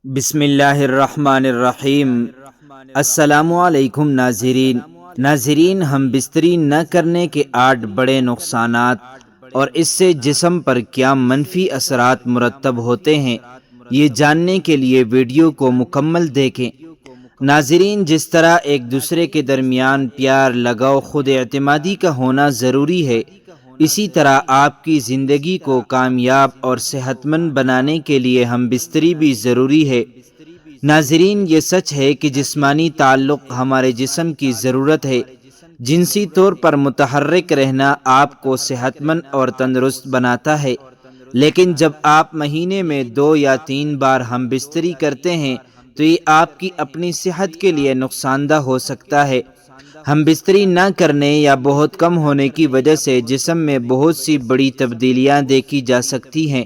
بسم اللہ الرحمن الرحیم۔ السلام علیکم ناظرین، ہم بستری نہ کرنے کے 8 بڑے نقصانات اور اس سے جسم پر کیا منفی اثرات مرتب ہوتے ہیں، یہ جاننے کے لیے ویڈیو کو مکمل دیکھیں۔ ناظرین، جس طرح ایک دوسرے کے درمیان پیار، لگاؤ، خود اعتمادی کا ہونا ضروری ہے، اسی طرح آپ کی زندگی کو کامیاب اور صحت مند بنانے کے لیے ہم بستری بھی ضروری ہے۔ ناظرین، یہ سچ ہے کہ جسمانی تعلق ہمارے جسم کی ضرورت ہے۔ جنسی طور پر متحرک رہنا آپ کو صحت مند اور تندرست بناتا ہے، لیکن جب آپ مہینے میں 2 یا 3 بار ہم بستری کرتے ہیں تو یہ آپ کی اپنی صحت کے لیے نقصان دہ ہو سکتا ہے۔ ہم بستری نہ کرنے یا بہت کم ہونے کی وجہ سے جسم میں بہت سی بڑی تبدیلیاں دیکھی جا سکتی ہیں۔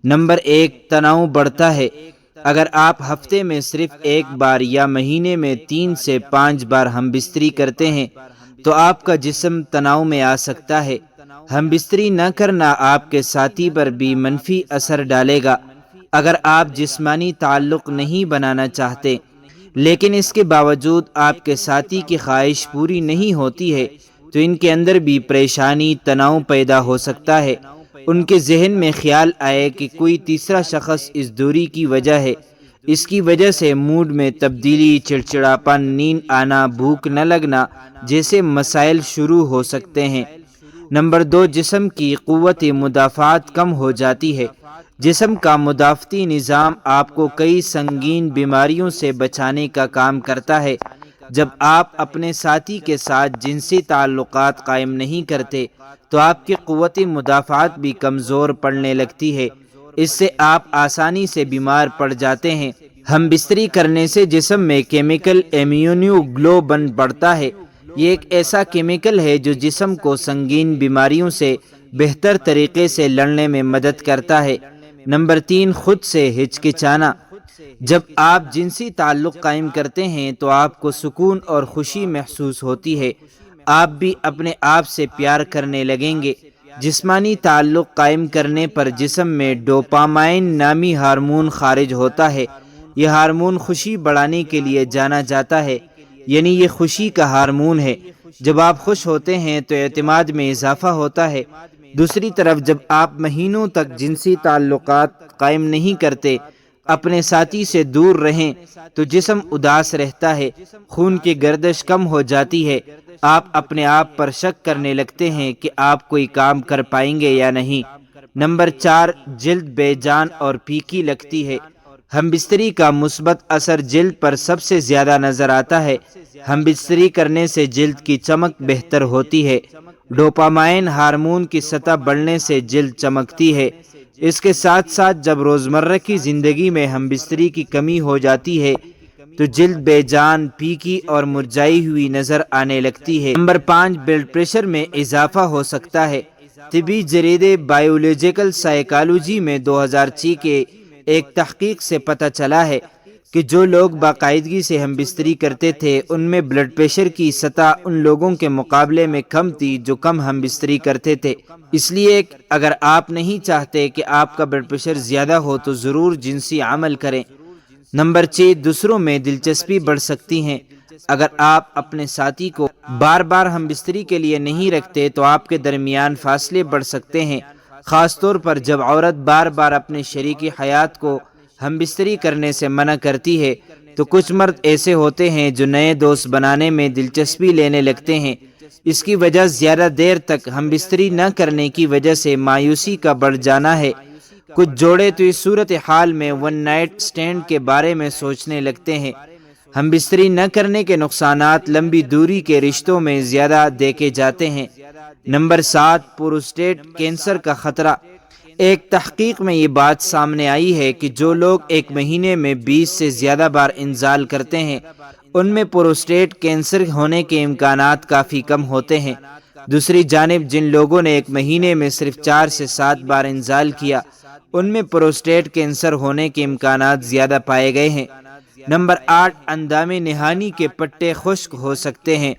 نمبر 1، تناؤ بڑھتا ہے۔ اگر آپ ہفتے میں صرف 1 بار یا مہینے میں 3 سے 5 بار ہم بستری کرتے ہیں تو آپ کا جسم تناؤ میں آ سکتا ہے۔ ہم بستری نہ کرنا آپ کے ساتھی پر بھی منفی اثر ڈالے گا۔ اگر آپ جسمانی تعلق نہیں بنانا چاہتے لیکن اس کے باوجود آپ کے ساتھی کی خواہش پوری نہیں ہوتی ہے تو ان کے اندر بھی پریشانی، تناؤ پیدا ہو سکتا ہے۔ ان کے ذہن میں خیال آئے کہ کوئی تیسرا شخص اس دوری کی وجہ ہے۔ اس کی وجہ سے موڈ میں تبدیلی، چڑچڑاپن، نیند آنا، بھوک نہ لگنا جیسے مسائل شروع ہو سکتے ہیں۔ نمبر 2، جسم کی قوت مدافعت کم ہو جاتی ہے۔ جسم کا مدافعتی نظام آپ کو کئی سنگین بیماریوں سے بچانے کا کام کرتا ہے۔ جب آپ اپنے ساتھی کے ساتھ جنسی تعلقات قائم نہیں کرتے تو آپ کی قوت مدافعت بھی کمزور پڑنے لگتی ہے۔ اس سے آپ آسانی سے بیمار پڑ جاتے ہیں۔ ہم بستری کرنے سے جسم میں کیمیکل امیونو گلوبن بڑھتا ہے۔ یہ ایک ایسا کیمیکل ہے جو جسم کو سنگین بیماریوں سے بہتر طریقے سے لڑنے میں مدد کرتا ہے۔ نمبر 3، خود سے ہچکچانا۔ جب آپ جنسی تعلق قائم کرتے ہیں تو آپ کو سکون اور خوشی محسوس ہوتی ہے۔ آپ بھی اپنے آپ سے پیار کرنے لگیں گے۔ جسمانی تعلق قائم کرنے پر جسم میں ڈوپامائن نامی ہارمون خارج ہوتا ہے۔ یہ ہارمون خوشی بڑھانے کے لیے جانا جاتا ہے، یعنی یہ خوشی کا ہارمون ہے۔ جب آپ خوش ہوتے ہیں تو اعتماد میں اضافہ ہوتا ہے۔ دوسری طرف جب آپ مہینوں تک جنسی تعلقات قائم نہیں کرتے، اپنے ساتھی سے دور رہیں تو جسم اداس رہتا ہے، خون کی گردش کم ہو جاتی ہے، آپ اپنے آپ پر شک کرنے لگتے ہیں کہ آپ کوئی کام کر پائیں گے یا نہیں۔ نمبر 4، جلد بے جان اور پھیکی لگتی ہے۔ ہم بستری کا مثبت اثر جلد پر سب سے زیادہ نظر آتا ہے۔ ہم بستری کرنے سے جلد کی چمک بہتر ہوتی ہے۔ ڈوپامائن ہارمون کی سطح بڑھنے سے جلد چمکتی ہے۔ اس کے ساتھ ساتھ جب روزمرہ کی زندگی میں ہم بستری کی کمی ہو جاتی ہے تو جلد بے جان، پھیکی اور مرجھائی ہوئی نظر آنے لگتی ہے۔ نمبر 5، بلڈ پریشر میں اضافہ ہو سکتا ہے۔ طبی جریدے بایولوجیکل سائیکالوجی میں 2006 کے ایک تحقیق سے پتہ چلا ہے کہ جو لوگ باقاعدگی سے ہم بستری کرتے تھے ان میں بلڈ پریشر کی سطح ان لوگوں کے مقابلے میں کم تھی جو کم ہم بستری کرتے تھے۔ اس لیے اگر آپ نہیں چاہتے کہ آپ کا بلڈ پریشر زیادہ ہو تو ضرور جنسی عمل کریں۔ نمبر 6، دوسروں میں دلچسپی بڑھ سکتی ہیں۔ اگر آپ اپنے ساتھی کو بار بار ہم بستری کے لیے نہیں رکھتے تو آپ کے درمیان فاصلے بڑھ سکتے ہیں، خاص طور پر جب عورت بار بار اپنے شریک حیات کو ہم بستری کرنے سے منع کرتی ہے تو کچھ مرد ایسے ہوتے ہیں جو نئے دوست بنانے میں دلچسپی لینے لگتے ہیں۔ اس کی وجہ زیادہ دیر تک ہم بستری نہ کرنے کی وجہ سے مایوسی کا بڑھ جانا ہے۔ کچھ جوڑے تو اس صورتحال میں ون نائٹ سٹینڈ کے بارے میں سوچنے لگتے ہیں۔ ہم بستری نہ کرنے کے نقصانات لمبی دوری کے رشتوں میں زیادہ دیکھے جاتے ہیں۔ نمبر 7، پروسٹیٹ کینسر کا خطرہ۔ ایک تحقیق میں یہ بات سامنے آئی ہے کہ جو لوگ ایک مہینے میں 20 سے زیادہ بار انزال کرتے ہیں ان میں پروسٹیٹ کینسر ہونے کے امکانات کافی کم ہوتے ہیں۔ دوسری جانب جن لوگوں نے ایک مہینے میں صرف 4 سے 7 بار انزال کیا ان میں پروسٹیٹ کینسر ہونے کے امکانات زیادہ پائے گئے ہیں۔ نمبر 8، اندام نہانی کے پٹے خشک ہو سکتے ہیں۔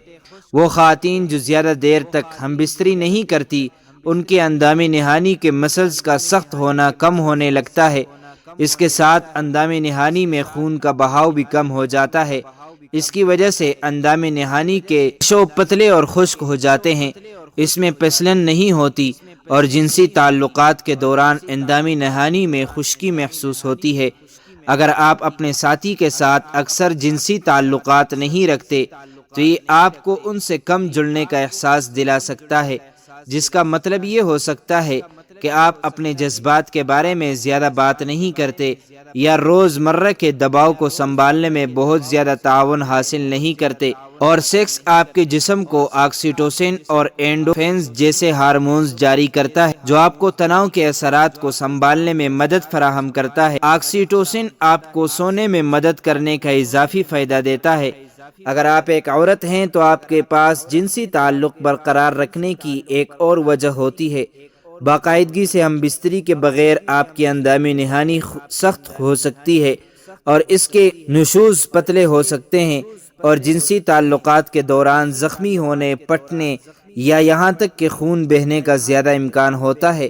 وہ خواتین جو زیادہ دیر تک ہم بستری نہیں کرتی ان کے اندام نہانی کے مسلز کا سخت ہونا کم ہونے لگتا ہے۔ اس کے ساتھ اندام نہانی میں خون کا بہاؤ بھی کم ہو جاتا ہے۔ اس کی وجہ سے اندام نہانی کے شو پتلے اور خشک ہو جاتے ہیں، اس میں پھسلن نہیں ہوتی اور جنسی تعلقات کے دوران اندام نہانی میں خشکی محسوس ہوتی ہے۔ اگر آپ اپنے ساتھی کے ساتھ اکثر جنسی تعلقات نہیں رکھتے تو یہ آپ کو ان سے کم جڑنے کا احساس دلا سکتا ہے، جس کا مطلب یہ ہو سکتا ہے کہ آپ اپنے جذبات کے بارے میں زیادہ بات نہیں کرتے یا روزمرہ کے دباؤ کو سنبھالنے میں بہت زیادہ تعاون حاصل نہیں کرتے، اور سیکس آپ کے جسم کو آکسیٹوسن اور اینڈورفنز جیسے ہارمونز جاری کرتا ہے جو آپ کو تناؤ کے اثرات کو سنبھالنے میں مدد فراہم کرتا ہے۔ آکسیٹوسن آپ کو سونے میں مدد کرنے کا اضافی فائدہ دیتا ہے۔ اگر آپ ایک عورت ہیں تو آپ کے پاس جنسی تعلق برقرار رکھنے کی ایک اور وجہ ہوتی ہے۔ باقاعدگی سے ہم بستری کے بغیر آپ کی اندام نہانی سخت ہو سکتی ہے اور اس کے نشوز پتلے ہو سکتے ہیں، اور جنسی تعلقات کے دوران زخمی ہونے، پھٹنے یا یہاں تک کہ خون بہنے کا زیادہ امکان ہوتا ہے۔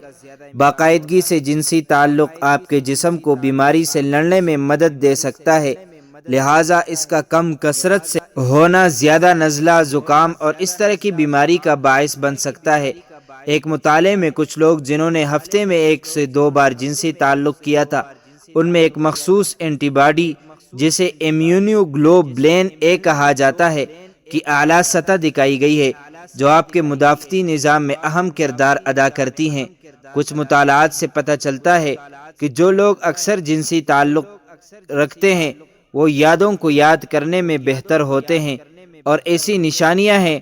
باقاعدگی سے جنسی تعلق آپ کے جسم کو بیماری سے لڑنے میں مدد دے سکتا ہے، لہٰذا اس کا کم کثرت سے ہونا زیادہ نزلہ، زکام اور اس طرح کی بیماری کا باعث بن سکتا ہے۔ ایک مطالعے میں کچھ لوگ جنہوں نے ہفتے میں 1 سے 2 بار جنسی تعلق کیا تھا، ان میں ایک مخصوص اینٹی باڈی جسے امیونوگلوبولن اے کہا جاتا ہے کی اعلیٰ سطح دکھائی گئی ہے، جو آپ کے مدافعتی نظام میں اہم کردار ادا کرتی ہیں۔ کچھ مطالعات سے پتہ چلتا ہے کہ جو لوگ اکثر جنسی تعلق رکھتے ہیں وہ یادوں کو یاد کرنے میں بہتر ہوتے ہیں، اور ایسی نشانیاں ہیں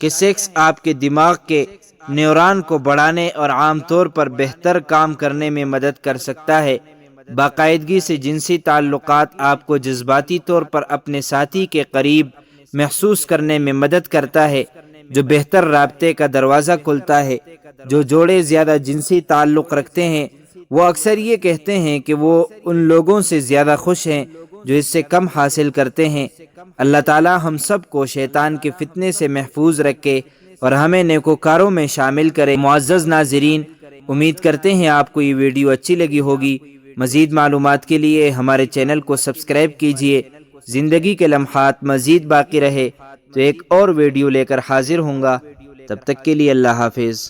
کہ سیکس آپ کے دماغ کے نیورون کو بڑھانے اور عام طور پر بہتر کام کرنے میں مدد کر سکتا ہے۔ باقاعدگی سے جنسی تعلقات آپ کو جذباتی طور پر اپنے ساتھی کے قریب محسوس کرنے میں مدد کرتا ہے، جو بہتر رابطے کا دروازہ کھلتا ہے۔ جو جوڑے زیادہ جنسی تعلق رکھتے ہیں وہ اکثر یہ کہتے ہیں کہ وہ ان لوگوں سے زیادہ خوش ہیں جو اس سے کم حاصل کرتے ہیں۔ اللہ تعالی ہم سب کو شیطان کے فتنے سے محفوظ رکھے اور ہمیں نیکوکاروں میں شامل کرے۔ معزز ناظرین، امید کرتے ہیں آپ کو یہ ویڈیو اچھی لگی ہوگی۔ مزید معلومات کے لیے ہمارے چینل کو سبسکرائب کیجیے۔ زندگی کے لمحات مزید باقی رہے تو ایک اور ویڈیو لے کر حاضر ہوں گا، تب تک کے لیے اللہ حافظ۔